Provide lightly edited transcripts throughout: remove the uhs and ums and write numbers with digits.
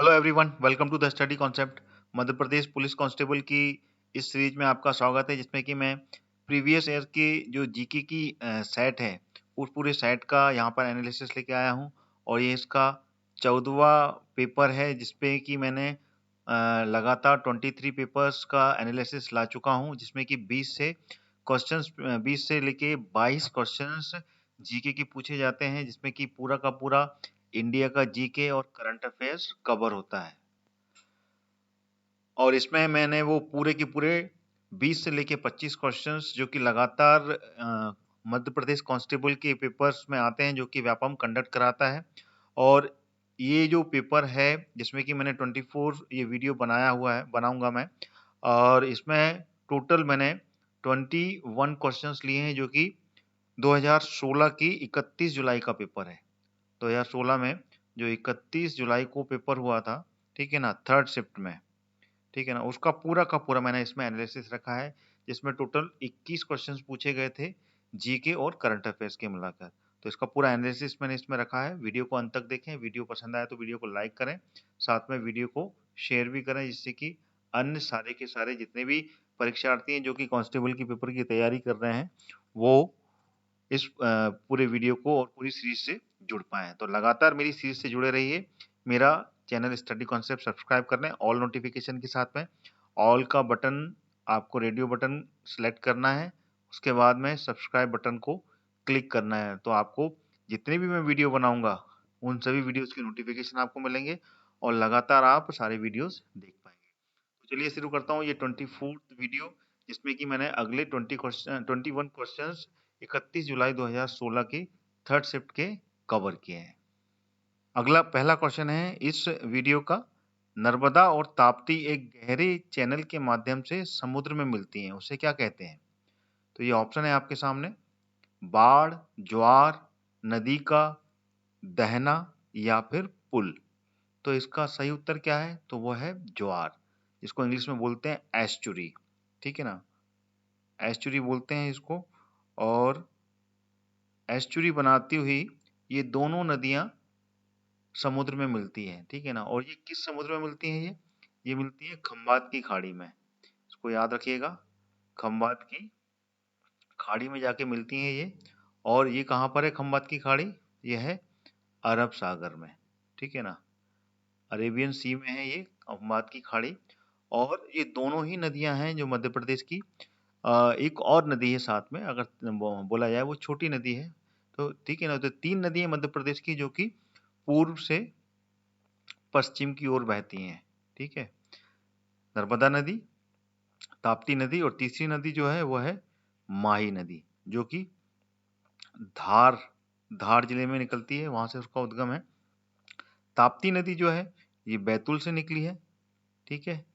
Hello everyone, welcome to the study concept. Madhya Pradesh police constable की इस series में आपका स्वागत है, जिसमें कि मैं प्रीवियस ईयर की जो जीके की सेट है, उस पूरे सेट का यहाँ पर एनालिसिस लेके आया हूँ। और ये इसका 14वां पेपर है, जिसपे कि मैंने लगातार 23 पेपर्स का एनालिसिस ला चुका हूँ, जिसमें कि 20 से लेके 22 क्वेश्चंस जीके के पूछे जाते हैं, जिसमें कि पूरा का पूरा इंडिया का जीके और करंट अफेयर्स कवर होता है। और इसमें मैंने वो पूरे के पूरे 20 से लेके 25 क्वेश्चंस जो कि लगातार मध्य प्रदेश कांस्टेबल के पेपर्स में आते हैं, जो कि व्यापम कंडक्ट कराता है। और ये जो पेपर है, जिसमें कि मैंने 24 ये वीडियो बनाऊंगा मैं। और इसमें टोटल मैंने 21 क्वेश्चंस लिए हैं, जो कि 2016 की 31 जुलाई का पेपर है। 2016 में जो 31 जुलाई को पेपर हुआ था, ठीक है ना, थर्ड शिफ्ट में, ठीक है ना, उसका पूरा का पूरा मैंने इसमें एनालिसिस रखा है, जिसमें टोटल 21 क्वेश्चंस पूछे गए थे जीके और करंट अफेयर्स के मिलाकर। तो इसका पूरा एनालिसिस मैंने इसमें रखा है। वीडियो को अंत तक देखें। वीडियो पसंद आए तो वीडियो को लाइक करें, साथ में वीडियो को शेयर भी करें, जिससे कि अन्य सारे के सारे जितने भी परीक्षार्थी हैं जो कि कांस्टेबल के पेपर की तैयारी कर रहे हैं, वो इस पूरे वीडियो को और पूरी सीरीज से जुड़ पाए। तो लगातार मेरी सीरीज से जुड़े रहिए। मेरा चैनल स्टडी कॉन्सेप्ट सब्सक्राइब कर लें ऑल नोटिफिकेशन के साथ में। ऑल का बटन, आपको रेडियो बटन सेलेक्ट करना है, उसके बाद में सब्सक्राइब बटन को क्लिक करना है। तो आपको जितने भी मैं वीडियो बनाऊंगा, उन सभी वीडियोस के नोटिफिकेशन आपको मिलेंगे और लगातार आप सारे वीडियोस देख पाएंगे। तो चलिए शुरू करता हूँ ये 24th वीडियो, जिसमें कि मैंने अगले 21 क्वेश्चन 31 जुलाई 2016 के थर्ड शिफ्ट के कवर किए हैं। अगला पहला क्वेश्चन है इस वीडियो का, नर्मदा और ताप्ती एक गहरे चैनल के माध्यम से समुद्र में मिलती हैं, उसे क्या कहते हैं? तो ये ऑप्शन है आपके सामने, बाढ़, ज्वार, नदी का दहना या फिर पुल। तो इसका सही उत्तर क्या है? तो वो है ज्वार, जिसको इंग्लिश में बोलते हैं एस्चुरी, ठीक है ना, एस्चुरी बोलते हैं इसको। और एस्चुरी बनाती हुई ये दोनों नदियां समुद्र में मिलती हैं, ठीक है ना। और ये किस समुद्र में मिलती हैं? ये मिलती है खंबात की खाड़ी में। इसको याद रखिएगा, खंबात की खाड़ी में जाके मिलती हैं ये। और ये कहाँ पर है खंबात की खाड़ी? ये है अरब सागर में, ठीक है ना, अरेबियन सी में है ये खंबात की खाड़ी। और ये दोनों ही नदियां हैं जो मध्य प्रदेश की। एक और नदी है साथ में, अगर बोला जाए, वो छोटी नदी है। तो ठीक है ना, तो 3 नदियां मध्य प्रदेश की जो कि पूर्व से पश्चिम की ओर बहती हैं, ठीक है। नर्मदा नदी, ताप्ती नदी, और तीसरी नदी जो है वो है माही नदी, जो कि धार धार जिले में निकलती है, वहां से उसका उद्गम है। ताप्ती नदी जो है ये बैतूल से निकली है, ठीक है।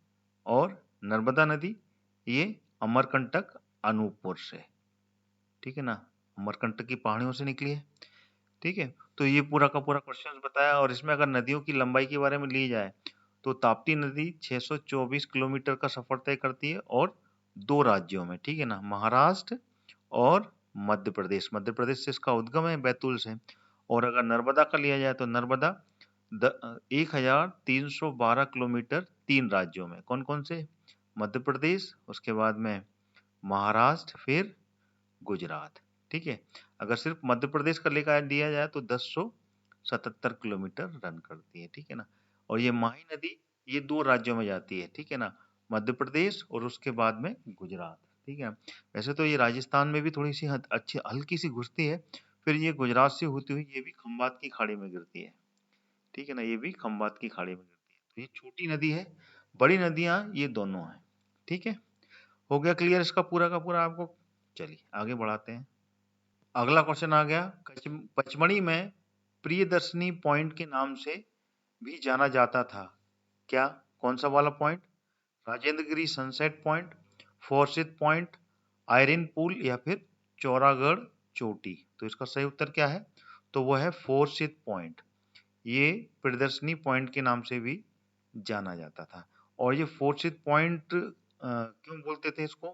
और नर्मदा नदी ये अमरकंटक अनूपपुर से, ठीक है ना, अमरकंटक की पहाड़ियों से निकली है, ठीक है। तो ये पूरा का पूरा क्वेश्चन बताया। और इसमें अगर नदियों की लंबाई के बारे में ली जाए, तो ताप्ती नदी 624 किलोमीटर का सफर तय करती है, और 2 राज्यों में, ठीक है ना, महाराष्ट्र और मध्य प्रदेश। मध्य प्रदेश से इसका उद्गम है, बैतूल से। और अगर नर्मदा का लिया जाए, तो नर्मदा 1312 किलोमीटर 3 राज्यों में। कौन कौन से? मध्य प्रदेश, उसके बाद में महाराष्ट्र, फिर गुजरात, ठीक है। अगर सिर्फ मध्य प्रदेश का लेकर दिया जाए तो 1077 किलोमीटर रन करती है, ठीक है ना। और ये माही नदी ये 2 राज्यों में जाती है, ठीक है ना, मध्य प्रदेश और उसके बाद में गुजरात, ठीक है। वैसे तो ये राजस्थान में भी थोड़ी सी अच्छी हल्की सी घुसती है, फिर ये गुजरात से होती हुई ये भी खंबात की खाड़ी में गिरती है, ठीक है ना, ये भी खंबात की खाड़ी में गिरती है। तो ये छोटी नदी है, बड़ी नदियां ये दोनों हैं, ठीक है। हो गया क्लियर इसका पूरा का पूरा आपको? चलिए आगे बढ़ाते हैं। अगला क्वेश्चन आ गया, पचमढ़ी में प्रियदर्शनी पॉइंट के नाम से भी जाना जाता था, क्या? कौन सा वाला point? Rajendragiri sunset point, Forsyth point, iron पुल, या फिर चौरागढ़ चोटी। तो इसका सही उत्तर क्या है? तो वो है फोर्सित पॉइंट। ये प्रियदर्शनी पॉइंट के नाम से भी जाना जाता था। और ये फोर्सित पॉइंट क्यों बोलते थे इसको?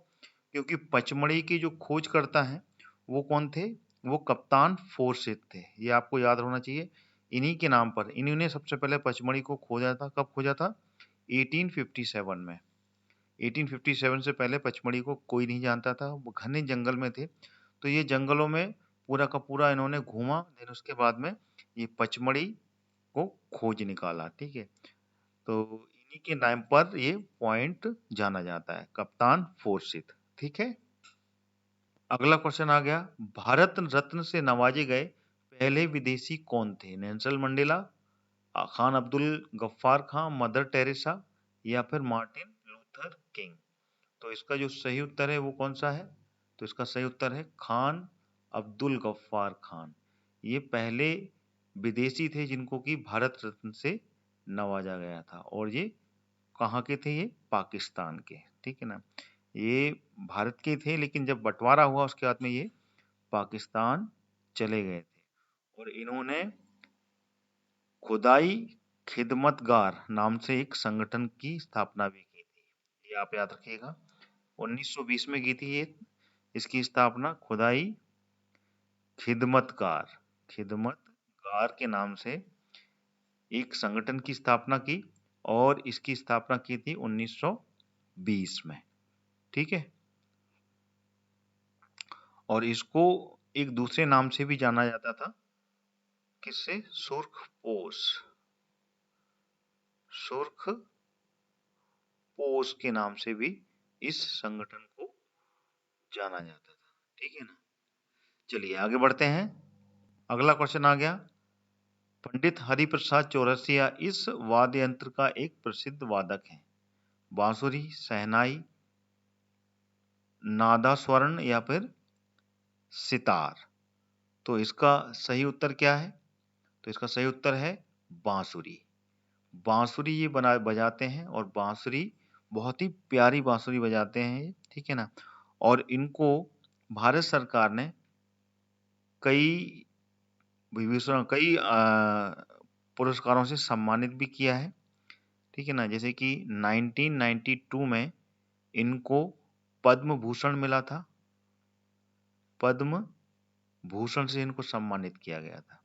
क्योंकि पचमढ़ी की जो खोज करता है वो कौन थे? वो कप्तान फोर्सित थे। ये आपको याद होना चाहिए इन्हीं के नाम पर इन्होंने सबसे पहले पचमढ़ी को खोजा था। कब खोजा था? 1857 में। 1857 से पहले पचमढ़ी को कोई नहीं जानता था, वो घने जंगल में थे। तो ये जंगलों में पूरा का पूरा इन्होंने घूमा, देन उसके बाद में ये पचमढ़ी को खोज निकाला। ठीक है, तो इन्हीं के नाम पर ये पॉइंट जाना जाता है, कप्तान फोर्सिथ। ठीक है, अगला क्वेश्चन आ गया, भारत रत्न से नवाजे गए पहले विदेशी कौन थे? नेल्सन मंडेला, खान अब्दुल गफ्फार खां, मदर टेरेसा, या फिर मार्टिन लूथर किंग। तो इसका जो सही उत्तर है वो कौन सा है? तो इसका सही उत्तर है खान अब्दुल गफ्फार खान। ये पहले विदेशी थे जिनको कि भारत रत्न से नवाजा गया था, और ये कहाँ के थे? ये पाकिस्तान के। ठीक है ना, ये भारत के थे लेकिन जब बंटवारा हुआ उसके बाद में ये पाकिस्तान चले गए थे। और इन्होंने खुदाई खिदमतगार नाम से एक संगठन की स्थापना भी की थी, ये आप याद रखिएगा। 1920 में की थी ये इसकी स्थापना, खुदाई खिदमतगार, खिदमतगार के नाम से एक संगठन की स्थापना की, और इसकी स्थापना की थी 1920 में। ठीक है, और इसको एक दूसरे नाम से भी जाना जाता था, किससे? सुर्खपोश, सुर्खपोश के नाम से भी इस संगठन को जाना जाता था। ठीक है ना, चलिए आगे बढ़ते हैं। अगला क्वेश्चन आ गया, पंडित हरिप्रसाद चौरसिया इस वाद्य यंत्र का एक प्रसिद्ध वादक है। बांसुरी, शहनाई, नादस्वरण, या फिर सितार। तो इसका सही उत्तर क्या है? तो इसका सही उत्तर है बांसुरी। बांसुरी ये बजाते हैं, और बांसुरी बहुत ही प्यारी बांसुरी बजाते हैं ये। ठीक है ना, और इनको भारत सरकार ने कई विभूषण, कई पुरस्कारों से सम्मानित भी किया है। ठीक है ना, जैसे कि 1992 में इनको पद्म भूषण मिला था, पद्म भूषण से इनको सम्मानित किया गया था।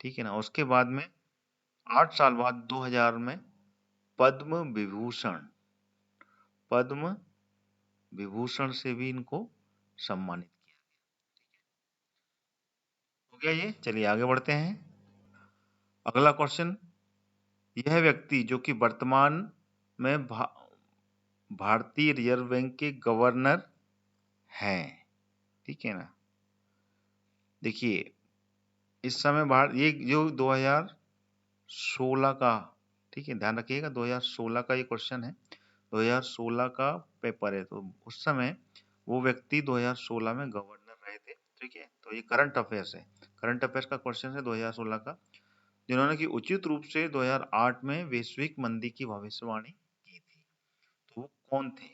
ठीक है ना, उसके बाद में 8 साल बाद 2000 में पद्म विभूषण, पद्म विभूषण से भी इनको सम्मानित किया गया। हो गया ये, चलिए आगे बढ़ते हैं। अगला क्वेश्चन, यह व्यक्ति जो कि वर्तमान में भारतीय रिजर्व बैंक के गवर्नर हैं। ठीक है ना, देखिए इस समय ये जो 2016 का, ठीक है ध्यान रखिएगा, 2016 का ये क्वेश्चन है, 2016 का पेपर है। तो उस समय वो व्यक्ति 2016 में गवर्नर रहे थे। ठीक है, तो ये करंट अफेयर्स है, करंट अफेयर्स का क्वेश्चन है 2016 का, जिन्होंने कि उचित रूप से 2008 में वैश्विक मंदी की भविष्यवाणी की थी। तो वो कौन थे?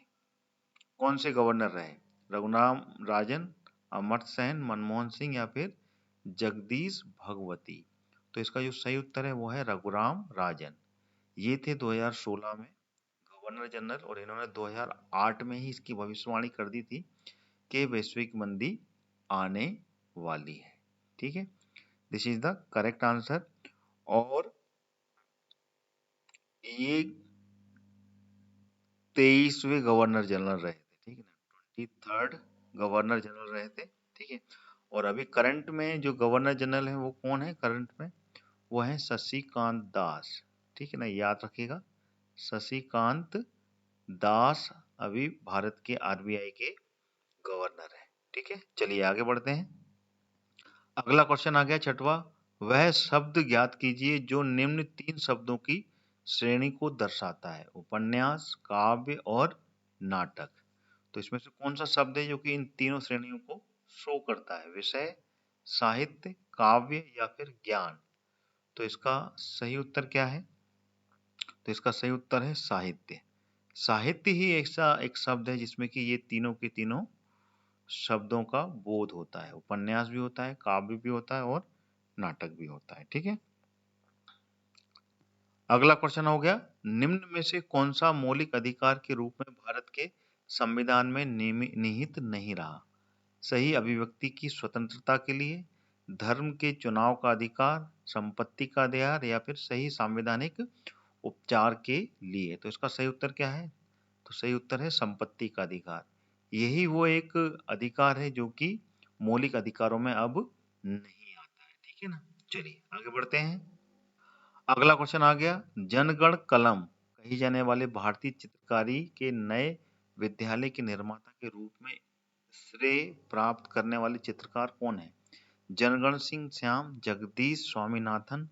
कौन से गवर्नर रहे? रघुराम राजन, अमर्त्य सेन, मनमोहन सिंह, या फिर जगदीश भगवती। तो इसका जो सही उत्तर है वो है रघुराम राजन। ये थे 2016 में गवर्नर जनरल, और इन्होंने 2008 में ही इसकी भविष्यवाणी कर दी थी कि वैश्विक मंदी आने वाली है। ठीक है, this is the correct answer. और ये 23वें गवर्नर जनरल रहे थे। ठीक है ना, 23rd गवर्नर जनरल रहे थे। ठीक है, और अभी करंट में जो गवर्नर जनरल है वो कौन है करंट में? वो है शशिकांत दास। ठीक है ना, याद रखिएगा, शशिकांत दास अभी भारत के आरबीआई के गवर्नर है। ठीक है, चलिए आगे बढ़ते हैं। अगला क्वेश्चन आ गया छठवां, वह शब्द ज्ञात कीजिए जो निम्न 3 शब्दों की श्रेणी को दर्शाता है। उपन्यास, काव्य और नाटक। तो इसमें से कौन सा शब्द है जो कि इन तीनों श्रेणियों को शो करता है? विषय, साहित्य, काव्य, या फिर ज्ञान। तो इसका सही उत्तर क्या है? तो इसका सही उत्तर है साहित्य। साहित्य ही ऐसा एक शब्द है जिसमें कि ये तीनों के तीनों शब्दों का बोध होता है। उपन्यास भी होता है, काव्य भी होता है, और नाटक भी होता है। ठीक है, अगला क्वेश्चन हो गया, निम्न में से कौन सा मौलिक अधिकार के रूप में भारत के संविधान में निहित नहीं रहा? सही अभिव्यक्ति की स्वतंत्रता के लिए, धर्म के चुनाव का अधिकार, संपत्ति का अधिकार या फिर सही संवैधानिक उपचार के लिए। तो इसका सही उत्तर क्या है? तो सही उत्तर है संपत्ति का अधिकार। यही वो एक अधिकार है जो कि मौलिक अधिकारों में अब नहीं आता है। ठीक है ना? चलिए आगे बढ़ते हैं। अगला क्वेश्चन आ गया, जनगण कलम कही जाने वाले भारतीय चित्रकारी के नए विद्यालय के निर्माता के रूप में श्रेय प्राप्त करने वाले चित्रकार कौन है? जनगण सिंह श्याम, जगदीश स्वामीनाथन,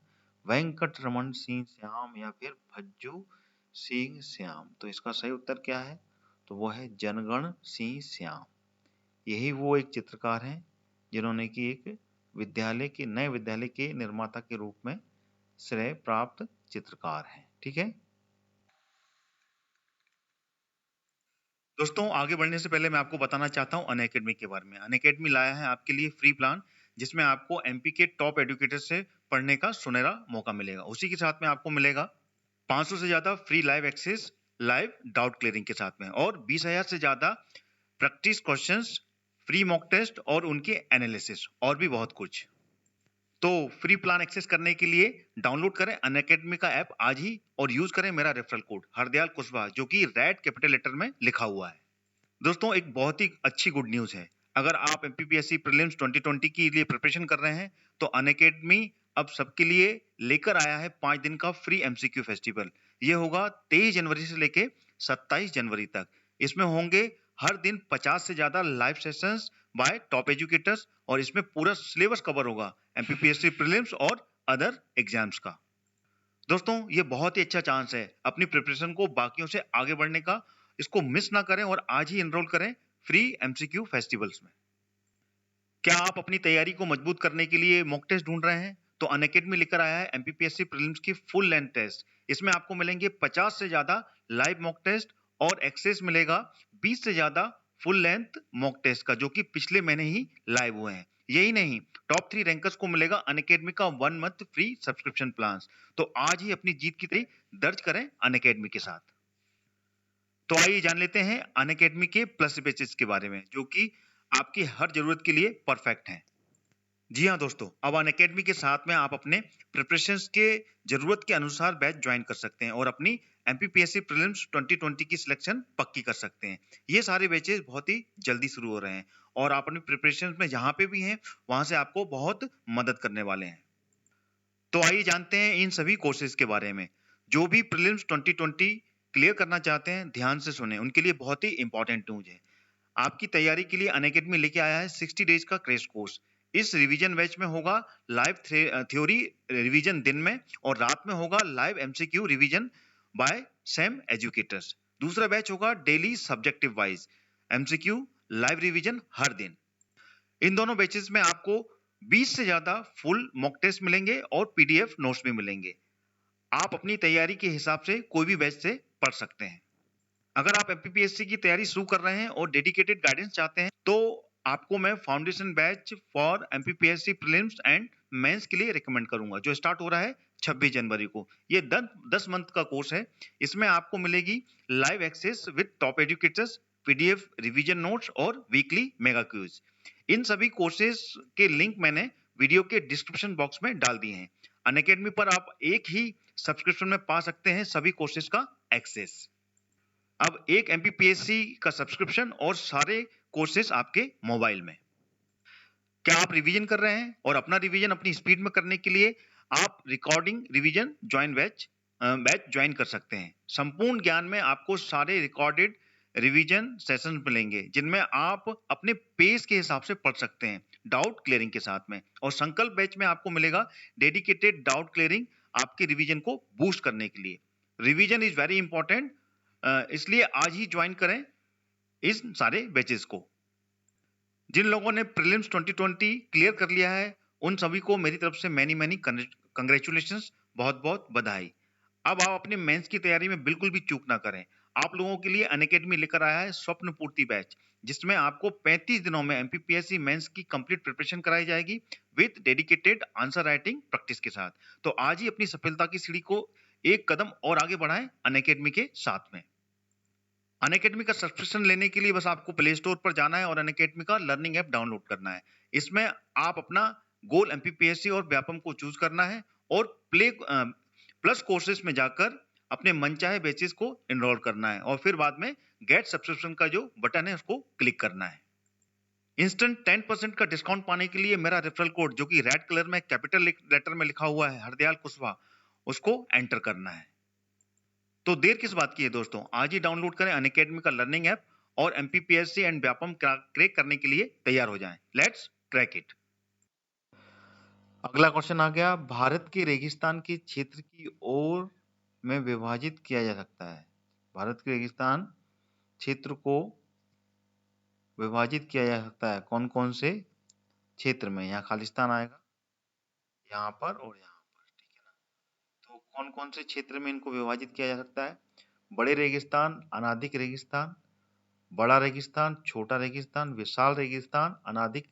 वेंकट रमन सिंह श्याम या फिर भज्जू सिंह श्याम। तो इसका सही उत्तर क्या है? तो वो है जनगण सिंह श्याम। यही वो एक चित्रकार हैं जिन्होंने कि एक विद्यालय के नए विद्यालय के निर्माता के रूप में श्रेय प्राप्त चित्रकार हैं। ठीक है दोस्तों, आगे बढ़ने से पहले मैं आपको बताना चाहता हूं अनअकैडमी के बारे में। अनअकैडमी लाया है आपके लिए फ्री प्लान, जिसमें आपको एमपी के टॉप एजुकेटर से पढ़ने का सुनहरा मौका मिलेगा। उसी के साथ में आपको मिलेगा 500 से ज्यादा free live access, live doubt clearing के साथ में, और 20,000 से ज्यादा practice questions, free mock test और उनके एनालिसिस, और भी बहुत कुछ। तो फ्री प्लान एक्सेस करने के लिए डाउनलोड करें अनअकैडमी का ऐप आज ही और यूज करें मेरा रेफरल कोड हरदयाल कुशवाहा, जो कि रेड कैपिटल लेटर में लिखा हुआ है। दोस्तों, एक बहुत ही अच्छी गुड न्यूज है। अगर आप एमपीपीएससी प्रीलिम्स 2020 के लिए प्रिपरेशन कर रहे हैं तो अनअकैडमी अब सबके लिए लेकर आया है 5 दिन का फ्री एमसीक्यू फेस्टिवल। ये होगा 23 जनवरी से लेके 27 जनवरी तक। इसमें होंगे हर दिन 50 से ज्यादा live sessions bye top educators, और इसमें पूरा सिलेबस कवर होगा एमपीपीएससी प्रीलिम्स और अदर एग्जाम्स का। दोस्तों, ये बहुत ही अच्छा चांस है अपनी प्रिपरेशन को बाकियों से आगे बढ़ने का। इसको मिस ना करें और आज ही एनरोल करें फ्री एमसीक्यू फेस्टिवल्स में। क्या आप अपनी तैयारी को मजबूत करने के लिए मॉक टेस्ट ढूंढ रहे हैं? तो अनअकैडमी लेकर आया है एमपीपीएससी प्रीलिम्स की फुल लेंथ टेस्ट। इसमें आपको मिलेंगे 50 से ज्यादा लाइव मॉक टेस्ट और एक्सेस मिलेगा 20 से ज्यादा फुल लेंथ मॉक टेस्ट का, जो कि पिछले महीने ही लाइव हुए हैं। यही नहीं, टॉप 3 रैंकर्स को मिलेगा अनअकैडमी का 1 मंथ फ्री सब्सक्रिप्शन प्लान। तो आज ही अपनी जीत की तैयारी दर्ज करें अनअकैडमी के साथ। तो आइए जान लेते हैं अनअकैडमी के प्लस बैचेस के बारे में, जो कि आपकी हर जरूरत के लिए परफेक्ट हैं। जी हाँ दोस्तों, अब अनअकैडमी के साथ में आप अपने प्रिपरेशंस के जरूरत के अनुसार बैच ज्वाइन कर सकते हैं और अपनी एमपीपीएससी प्रीलिम्स 2020 की सिलेक्शन पक्की कर सकते हैं। ये सारे बैचेस बहुत ही जल्दी शुरू हो रहे हैं और आप अपनी प्रिपरेशंस में जहां पे भी हैं वहां से आपको बहुत मदद करने वाले हैं। तो आइए जानते हैं इन सभी कोर्सेज के बारे में। जो भी प्रीलिम्स 2020 क्लियर करना चाहते हैं ध्यान से सुने, उनके लिए बहुत ही इंपॉर्टेंट न्यूज है। आपकी तैयारी के लिए अनअकैडमी लेके आया है 60 डेज का क्रैश कोर्स। इस रिवीजन बैच में होगा लाइव थ्योरी रिवीजन दिन में, और रात में होगा live MCQ revision by same educators. दूसरा बैच होगा daily subjective wise MCQ live revision हर दिन। इन दोनों बैचेस में आपको 20 से ज्यादा फुल मॉक टेस्ट मिलेंगे और पीडीएफ नोट्स भी मिलेंगे। आप अपनी तैयारी के हिसाब से कोई भी बैच से पढ़ सकते हैं। अगर आप एमपीपीएससी की तैयारी शुरू कर रहे हैं और डेडिकेटेड गाइडेंस चाहते हैं तो आपको मैं foundation batch for MPPSC prelims and mains के लिए रिकमेंड करूंगा, जो स्टार्ट हो रहा है 26 जनवरी को। ये 10 मंथ का कोर्स है। इसमें आपको मिलेगी live access with top educators, PDF revision notes और वीकली मेगा क्विज। इन सभी कोर्सेज के लिंक मैंने वीडियो के डिस्क्रिप्शन बॉक्स में डाल दिए हैं। अनअकैडमी पर आप एक ही सब्सक्रिप्शन में पा सकते हैं सभी कोर्सेज का एक्सेस। अब एक एमपीपीएससी का सब्सक्रिप्शन और सारे कोर्सेज आपके मोबाइल में। क्या आप रिवीजन कर रहे हैं और अपना रिवीजन अपनी स्पीड में करने के लिए आप रिकॉर्डिंग रिवीजन बैच ज्वाइन कर सकते हैं। संपूर्ण ज्ञान में आपको सारे रिकॉर्डेड रिवीजन सेशंस मिलेंगे, जिनमें आप अपने पेस के हिसाब से पढ़ सकते हैं डाउट क्लियरिंग के साथ में। और संकल्प बैच में आपको मिलेगा डेडिकेटेड डाउट क्लियरिंग आपके रिवीजन को बूस्ट करने के लिए। रिवीजन इज वेरी इंपॉर्टेंट, इसलिए आज ही ज्वाइन करें इस सारे बैचेस को। जिन लोगों ने प्रीलिम्स 2020 क्लियर कर लिया है उन सभी को मेरी तरफ से मैनी कंग्रेचुलेशंस, बहुत बहुत बधाई। अब आप अपने मेंस की तैयारी में बिल्कुल भी चूक ना करें। आप लोगों के लिए अनअकैडमी लेकर आया है स्वप्न पूर्ति बैच, जिसमें आपको 35 दिनों में एमपीपीएससी मेंस की कंप्लीट प्रिपरेशन कराई जाएगी with dedicated answer writing practice के साथ। तो आज ही अपनी सफलता की सीढ़ी को एक कदम और आगे बढ़ाएं अनअकैडमी के साथ में। अनअकैडमी का सब्सक्रिप्शन लेने के लिए बस आपको प्ले स्टोर पर जाना है और अनअकैडमी का लर्निंग ऐप डाउनलोड करना है। इसमें आप अपना गोल एमपीपीएससी और व्यापम को चूज करना है और प्लस कोर्सेज में जाकर अपने मनचाहे बैचेस को एनरोल करना है और फिर बाद में गेट सब्सक्रिप्शन का जो बटन है उसको क्लिक करना है। इंस्टेंट 10% का डिस्काउंट पाने के लिए मेरा रेफरल कोड जो कि रेड कलर में कैपिटल लेटर में लिखा हुआ है हरदयाल कुशवाहा, उसको एंटर करना है। तो देर किस बात की है दोस्तों, आज ही डाउनलोड करें अनअकैडमी का लर्निंग ऐप और एमपीपीएससी एंड व्यापम क्रैक करने के लिए तैयार हो जाएं। Let's crack it. अगला क्वेश्चन आ गया, भारत के रेगिस्तान के क्षेत्र की ओर में विभाजित किया जा सकता है। भारत के रेगिस्तान क्षेत्र को विभाजित किया जा सकता है कौन कौन से क्षेत्र में? यहाँ खालिस्तान आएगा, यहाँ पर और यहाँ पर, ठीक है ना। तो कौन कौन से क्षेत्र में इनको विभाजित किया जा सकता है? बड़े रेगिस्तान, अनाधिक रेगिस्तान, बड़ा रेगिस्तान, छोटा रेगिस्तान, विशाल रेगिस्तान, अनाधिक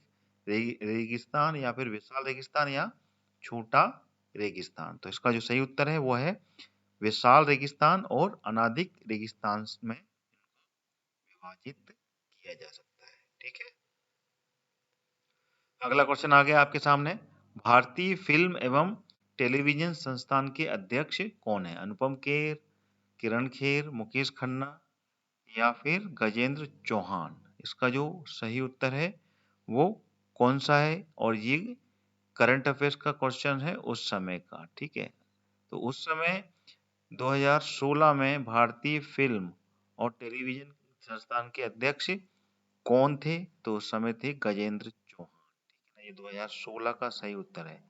रेगिस्तान या फिर विशाल रेगिस्तान या छोटा रेगिस्तान। तो इसका जो सही उत्तर है वो है विशाल रेगिस्तान और अनाधिक रेगिस्तान में विभाजित किया जा सकता है, ठीक है। अगला क्वेश्चन आ गया आपके सामने, भारतीय फिल्म एवं टेलीविजन संस्थान के अध्यक्ष कौन है? अनुपम खेर, किरण खेर, मुकेश खन्ना या फिर गजेंद्र चौहान। इसका जो सही उत्तर है वो कौन सा है? और ये करंट अफेयर्स का क्वेश्चन है उस समय का, ठीक है। तो उस समय 2016 में भारतीय फिल्म और टेलीविजन संस्थान के अध्यक्ष कौन थे? तो उस समय थे गजेंद्र चौहान, ठीक है ना। ये 2016 का सही उत्तर है।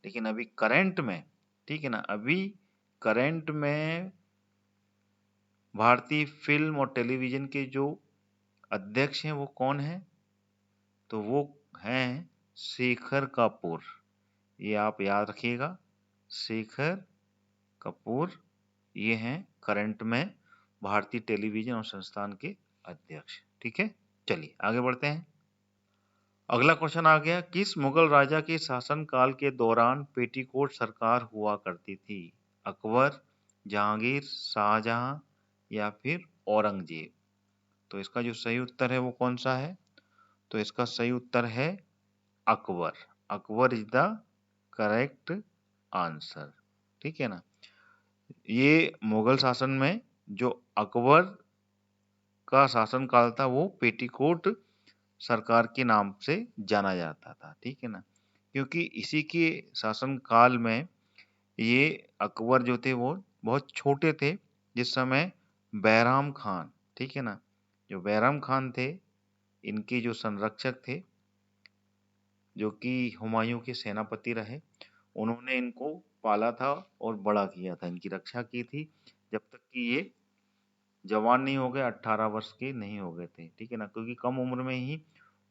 लेकिन अभी करंट में, ठीक है ना, अभी करंट में भारतीय फिल्म और टेलीविजन के जो अध्यक्ष हैं वो कौन है? तो वो हैं शेखर कपूर। ये आप याद रखिएगा, शेखर कपूर ये हैं करंट में भारतीय टेलीविजन और संस्थान के अध्यक्ष, ठीक है। चलिए आगे बढ़ते हैं। अगला क्वेश्चन आ गया, किस मुगल राजा के शासनकाल के दौरान पेटीकोट सरकार हुआ करती थी? अकबर, जहांगीर, शाहजहां या फिर औरंगजेब। तो इसका जो सही उत्तर है वो कौन सा है? तो इसका सही उत्तर है Akbar. Akbar is the correct answer, ठीक है ना। ये मुगल शासन में जो अकबर का शासनकाल था वो पेटीकोट सरकार के नाम से जाना जाता था, ठीक है ना। क्योंकि इसी के शासनकाल में ये अकबर जो थे वो बहुत छोटे थे जिस समय बैराम खान, ठीक है ना, जो बैराम खान थे इनके जो संरक्षक थे जो कि हुमायूं के सेनापति रहे, उन्होंने इनको पाला था और बड़ा किया था, इनकी रक्षा की थी जब तक कि ये जवान नहीं हो गए, 18 वर्ष के नहीं हो गए थे, ठीक है ना। क्योंकि कम उम्र में ही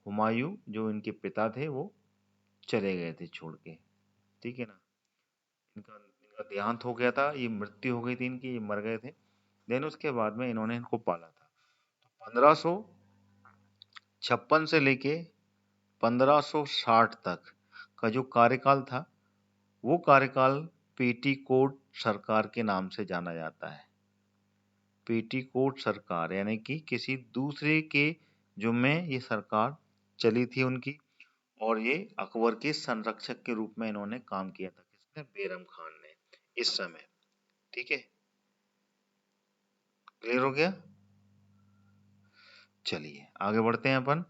हुमायूं जो इनके पिता थे वो चले गए थे छोड़ के, ठीक है ना। इनका इनका देहांत हो गया था, ये मृत्यु हो गई थी इनकी, ये मर गए थे। देन उसके बाद में इन्होंने इनको पाला था। 1556 से लेके 1560 तक का जो कार्यकाल था वो कार्यकाल पेटीकोट सरकार के नाम से जाना जाता है। पेटीकोट सरकार यानी कि किसी दूसरे के जुम्मे ये सरकार चली थी उनकी, और ये अकबर के संरक्षक के रूप में इन्होंने काम किया था। किसने? बैरम खान ने, इस समय, ठीक है। क्लियर हो गया? चलिए आगे बढ़ते हैं अपन।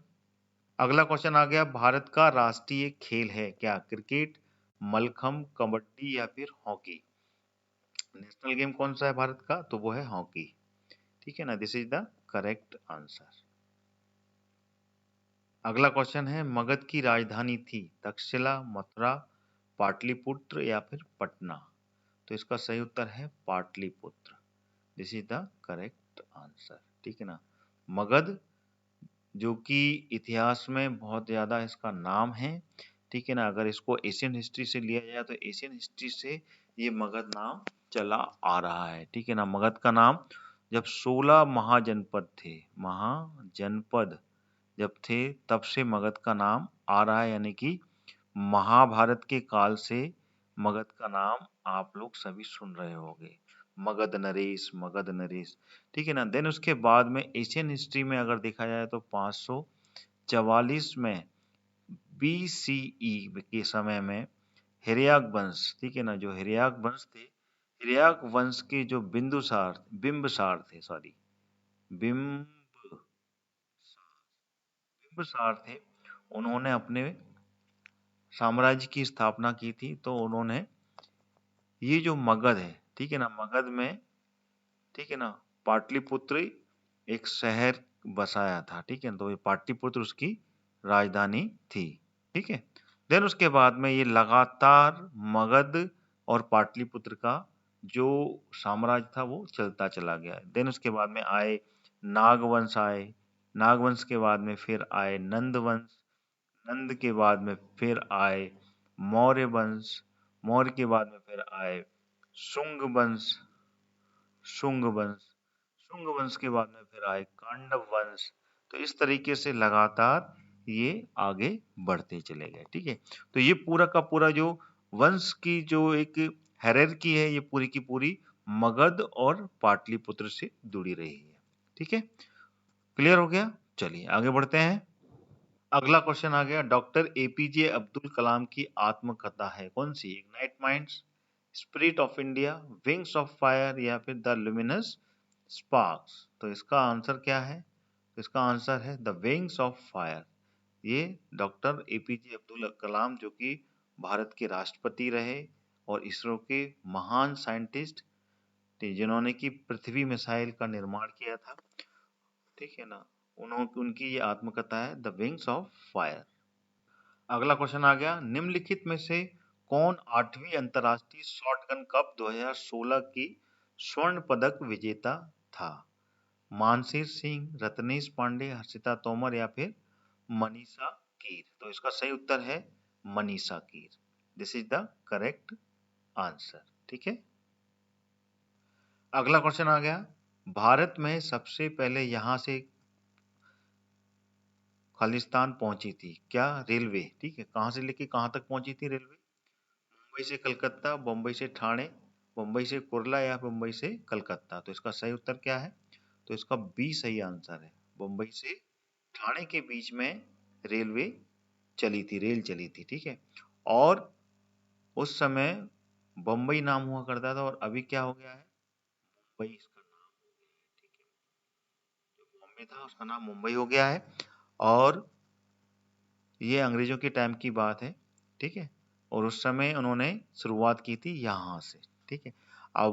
अगला क्वेश्चन आ गया, भारत का राष्ट्रीय खेल है क्या? क्रिकेट, मलखम, कबड्डी या फिर हॉकी। नेशनल गेम कौन सा है भारत का? तो वो है हॉकी, ठीक है ना। This is the correct answer. अगला क्वेश्चन है, मगध की राजधानी थी तक्षशिला, मथुरा, पाटलिपुत्र या फिर पटना। तो इसका सही उत्तर है Pataliputra. This is the correct answer, ठीक है ना। मगध जो कि इतिहास में बहुत ज्यादा इसका नाम है, ठीक है ना। अगर इसको एशियन हिस्ट्री से लिया जाए तो एशियन हिस्ट्री से ये मगध नाम चला आ रहा है, ठीक है ना। मगध का नाम जब 16 महाजनपद थे, महाजनपद जब थे तब से मगध का नाम आ रहा है, यानी कि महाभारत के काल से मगध का नाम आप लोग सभी सुन रहे होंगे, मगध नरेश, मगध नरेश, ठीक है ना। देन उसके बाद में एशियन हिस्ट्री में अगर देखा जाए तो 544 में BCE के समय में हिर्याक वंश, ठीक है ना, जो हिर्याक वंश थे, हिर्याक वंश के जो बिंबसार थे, उन्होंने अपने साम्राज्य की स्थापना की थी। तो उन्होंने ये जो मगध है, ठीक है ना, मगध में, ठीक है ना, पाटलिपुत्र एक शहर बसाया था, ठीक है। तो ये पाटलिपुत्र उसकी राजधानी थी, ठीक है। देन उसके बाद में ये लगातार मगध और पाटलिपुत्र का जो साम्राज्य था वो चलता चला गया। देन उसके बाद में आए नागवंश, नागवंश के बाद में फिर आए नंदवंश, नंद के बाद में फिर आए मौर्य वंश, मौर्य के बाद में फिर आए शुंग वंश, शुंग वंश, शुंग वंश के बाद में फिर आए कांडव वंश। तो इस तरीके से लगातार ये आगे बढ़ते चले गए, ठीक है। तो ये पूरा का पूरा जो वंश की जो एक हायरार्की है, ये पूरी की पूरी मगध और पाटलिपुत्र से जुड़ी रही है, ठीक है। क्लियर हो गया? चलिए आगे बढ़ते हैं। अगला क्वेश्चन आ गया, डॉक्टर एपीजे अब्दुल कलाम की आत्मकथा है कौन सी? Ignite minds, spirit of India, wings of fire या फिर द लुमिनस स्पार्क्स। तो इसका आंसर क्या है? तो इसका आंसर है द विंग्स ऑफ फायर। ये डॉक्टर एपीजे अब्दुल कलाम, जो कि भारत के राष्ट्रपति रहे और इसरो के महान साइंटिस्ट थे, जिन्होंने की पृथ्वी मिसाइल का निर्माण किया था, ठीक है ना, उनकी ये आत्मकथा है द विंग्स ऑफ फायर। अगला क्वेश्चन आ गया, निम्नलिखित में से कौन 8वीं अंतर्राष्ट्रीय शॉटगन कप 2016 की स्वर्ण पदक विजेता था? मानसीर सिंह, रत्नेश पांडे, हर्षिता तोमर या फिर मनीषा कीर। तो इसका सही उत्तर है Manisha Keer. This is the correct answer, ठीक है। अगला क्वेश्चन आ गया, भारत में सबसे पहले यहां से खालिस्तान पहुंची थी क्या? रेलवे, ठीक है। कहां से लेके कहां तक पहुंची थी रेलवे? मुंबई से कलकत्ता, बम्बई से ठाणे, बम्बई से कुर्ला या बम्बई से कलकत्ता। तो इसका सही उत्तर क्या है? तो इसका बी सही आंसर है। बम्बई से ठाणे के बीच में रेलवे चली थी, रेल चली थी, ठीक है। और उस समय बम्बई नाम हुआ करता था और अभी क्या हो गया है? मुंबई इसका नाम हो गया है, ठीक है। जो बॉम्बे था उसका नाम मुंबई हो गया है। और ये अंग्रेजों के टाइम की बात है, ठीक है। और उस समय उन्होंने शुरुआत की थी यहाँ से, ठीक है। अब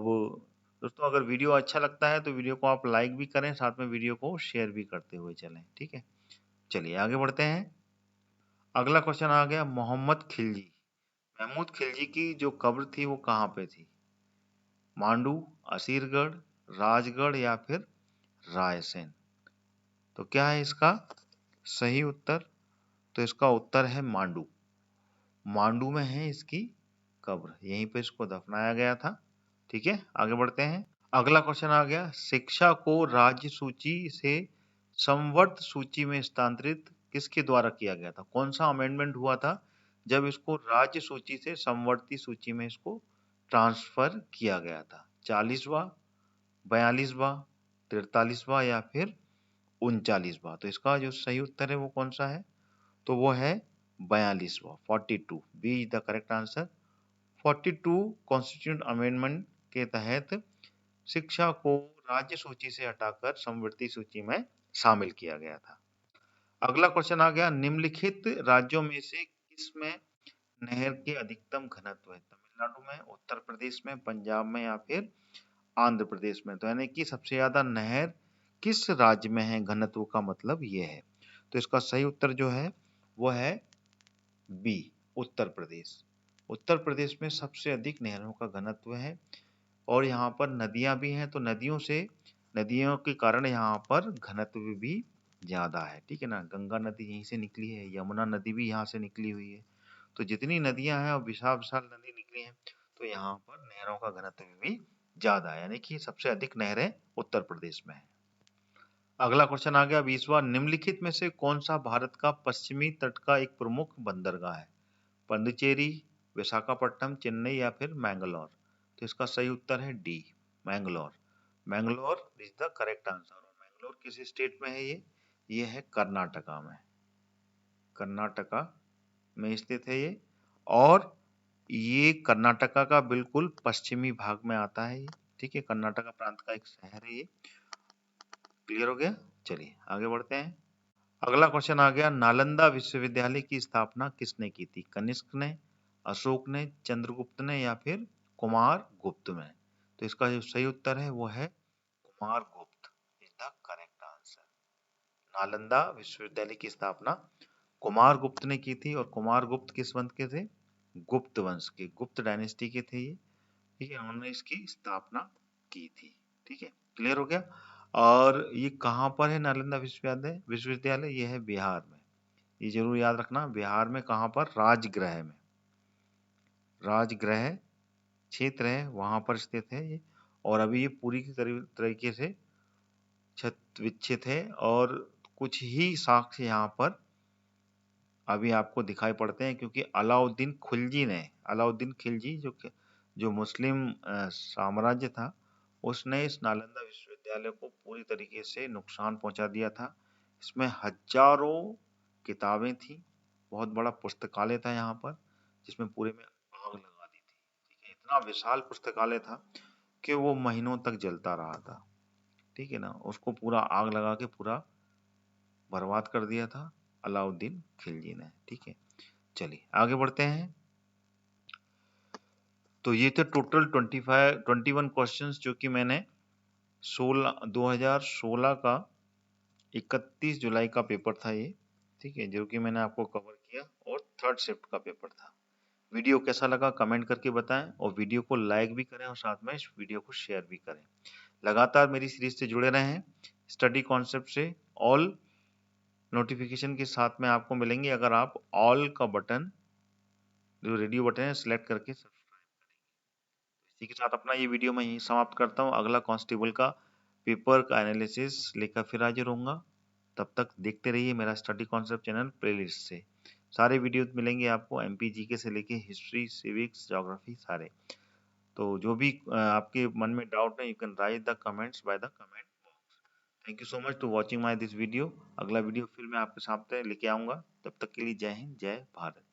दोस्तों, अगर वीडियो अच्छा लगता है तो वीडियो को आप लाइक भी करें, साथ में वीडियो को शेयर भी करते हुए चलें, ठीक है। चलिए आगे बढ़ते हैं। अगला क्वेश्चन आ गया, मोहम्मद खिलजी, महमूद खिलजी की जो कब्र थी वो कहाँ पे थी? मांडू, असीरगढ़, राजगढ़ या फिर रायसेन। तो क्या है इसका सही उत्तर? तो इसका उत्तर है मांडू। मांडू में है इसकी कब्र, यहीं पे इसको दफनाया गया था, ठीक है। आगे बढ़ते हैं। अगला क्वेश्चन आ गया, शिक्षा को राज्य सूची से संवर्त सूची में स्थानांतरित किसके द्वारा किया गया था? कौन सा अमेंडमेंट हुआ था जब इसको राज्य सूची से संवर्ती सूची में इसको ट्रांसफर किया गया था? 40वां, 42वां, 43वां या फिर 39वां। तो इसका जो सही उत्तर है वो कौन सा है? तो वो है 42वां, 42। B is the correct answer. 42 constituent amendment के तहत शिक्षा को राज्य सूची से हटाकर संवर्ती सूची में शामिल किया गया था। अगला क्वेश्चन आ गया, निम्नलिखित राज्यों में से किसमें नहर के अधिकतम घनत्व है? तमिलनाडु में, उत्तर प्रदेश में, पंजाब में या फिर आंध्र प्रदेश में। तो यानी कि सबसे ज्यादा नहर किस राज्य में है, घनत्व का मतलब ये है। तो इसका सही उत्तर जो है वो है बी, उत्तर प्रदेश। उत्तर प्रदेश में सबसे अधिक नहरों का घनत्व है और यहाँ पर नदियां भी हैं, तो नदियों के कारण यहाँ पर घनत्व भी ज्यादा है, ठीक है ना। गंगा नदी यहीं से निकली है, यमुना नदी भी यहाँ से निकली हुई है। तो जितनी नदियां हैं और विशाल विशाल नदी निकली हैं, तो यहाँ पर नहरों का घनत्व भी ज्यादा है, यानी कि सबसे अधिक नहरें उत्तर प्रदेश में है। अगला क्वेश्चन आ गया 20वां, निम्नलिखित में से कौन सा भारत का पश्चिमी तट का एक प्रमुख बंदरगाह है? पंडिचेरी, विशाखापट्टनम, चेन्नई या फिर मैंगलोर। तो इसका सही उत्तर है D, Mangalore. Mangalore is the correct answer. और मैंगलोर किस स्टेट में है? ये है कर्नाटका में, कर्नाटका में स्थित है ये, और ये कर्नाटका का बिल्कुल पश्चिमी भाग में आता है ये। ठीक है, कर्नाटका प्रांत का एक शहर है ये। क्लियर हो गया? चलिए आगे बढ़ते हैं। अगला क्वेश्चन आ गया, नालंदा विश्वविद्यालय की स्थापना किसने की थी? कनिष्क ने, अशोक ने, चंद्रगुप्त ने, या फिर कुमार गुप्त ने? तो इसका जो सही उत्तर है वो है कुमार गुप्त is the correct answer. Nalanda विश्वविद्यालय की स्थापना कुमार गुप्त ने की थी, और कुमार गुप्त किस वंश के थे? गुप्त वंश के, गुप्त डायनेस्टी के थे ये। ठीक है, उन्होंने इसकी स्थापना की थी। ठीक है, क्लियर हो गया? और ये कहाँ पर है नालंदा विश्वविद्यालय? विश्वविद्यालय ये है बिहार में। ये जरूर याद रखना, बिहार में कहाँ पर? राजगृह में, राजगृह क्षेत्र है वहां पर स्थित है ये। और अभी ये पूरी की तरीके से छत विच्छित है, और कुछ ही साक्ष्य यहाँ पर अभी आपको दिखाई पड़ते हैं, क्योंकि अलाउद्दीन खिलजी ने, अलाउद्दीन खिलजी जो मुस्लिम साम्राज्य था, उसने इस नालंदा विश्वविद्यालय को पूरी तरीके से नुकसान पहुंचा दिया था। इसमें हजारों किताबें थी, बहुत बड़ा पुस्तकालय था यहाँ पर, जिसमें पूरे में आग लगा दी थी। ठीक है, इतना विशाल पुस्तकालय था कि वो महीनों तक जलता रहा था। ठीक है ना, उसको पूरा आग लगा के पूरा बर्बाद कर दिया था अलाउद्दीन खिलजी ने। ठीक है, चलिए आगे बढ़ते हैं। तो ये थे टोटल 21 क्वेश्चंस जो कि मैंने 2016 का 31 जुलाई का पेपर था ये। ठीक है, जो कि मैंने आपको कवर किया, और थर्ड शिफ्ट का पेपर था। वीडियो कैसा लगा कमेंट करके बताएं, और वीडियो को लाइक भी करें, और साथ में इस वीडियो को शेयर भी करें। लगातार मेरी सीरीज से जुड़े रहें, स्टडी कॉन्सेप्ट से। ऑल नोटिफिकेशन के साथ में आपको मिलेंगे अगर आप ऑल का बटन, जो रेडियो बटन है, सिलेक्ट करके सब्सक्राइब करेंगे। इसी के साथ अपना ये वीडियो मैं यहीं समाप्त करता हूँ। अगला कांस्टेबल का पेपर का एनालिसिस लेकर फिर हाजिर होऊंगा। तब तक देखते रहिए मेरा स्टडी कॉन्सेप्ट चैनल प्लेलिस्ट से। सारे वीडियो मिलेंगे आपको, एमपी जीके से लेके हिस्ट्री, सिविक्स, ज्योग्राफी, सारे। तो जो भी आपके मन में डाउट है, you can write the comments by the comment box. Thank you so much to watching my this video. अगला वीडियो फिर मैं आपके सामने लेके आऊंगा। तब तक के लिए जय हिंद, जय भारत।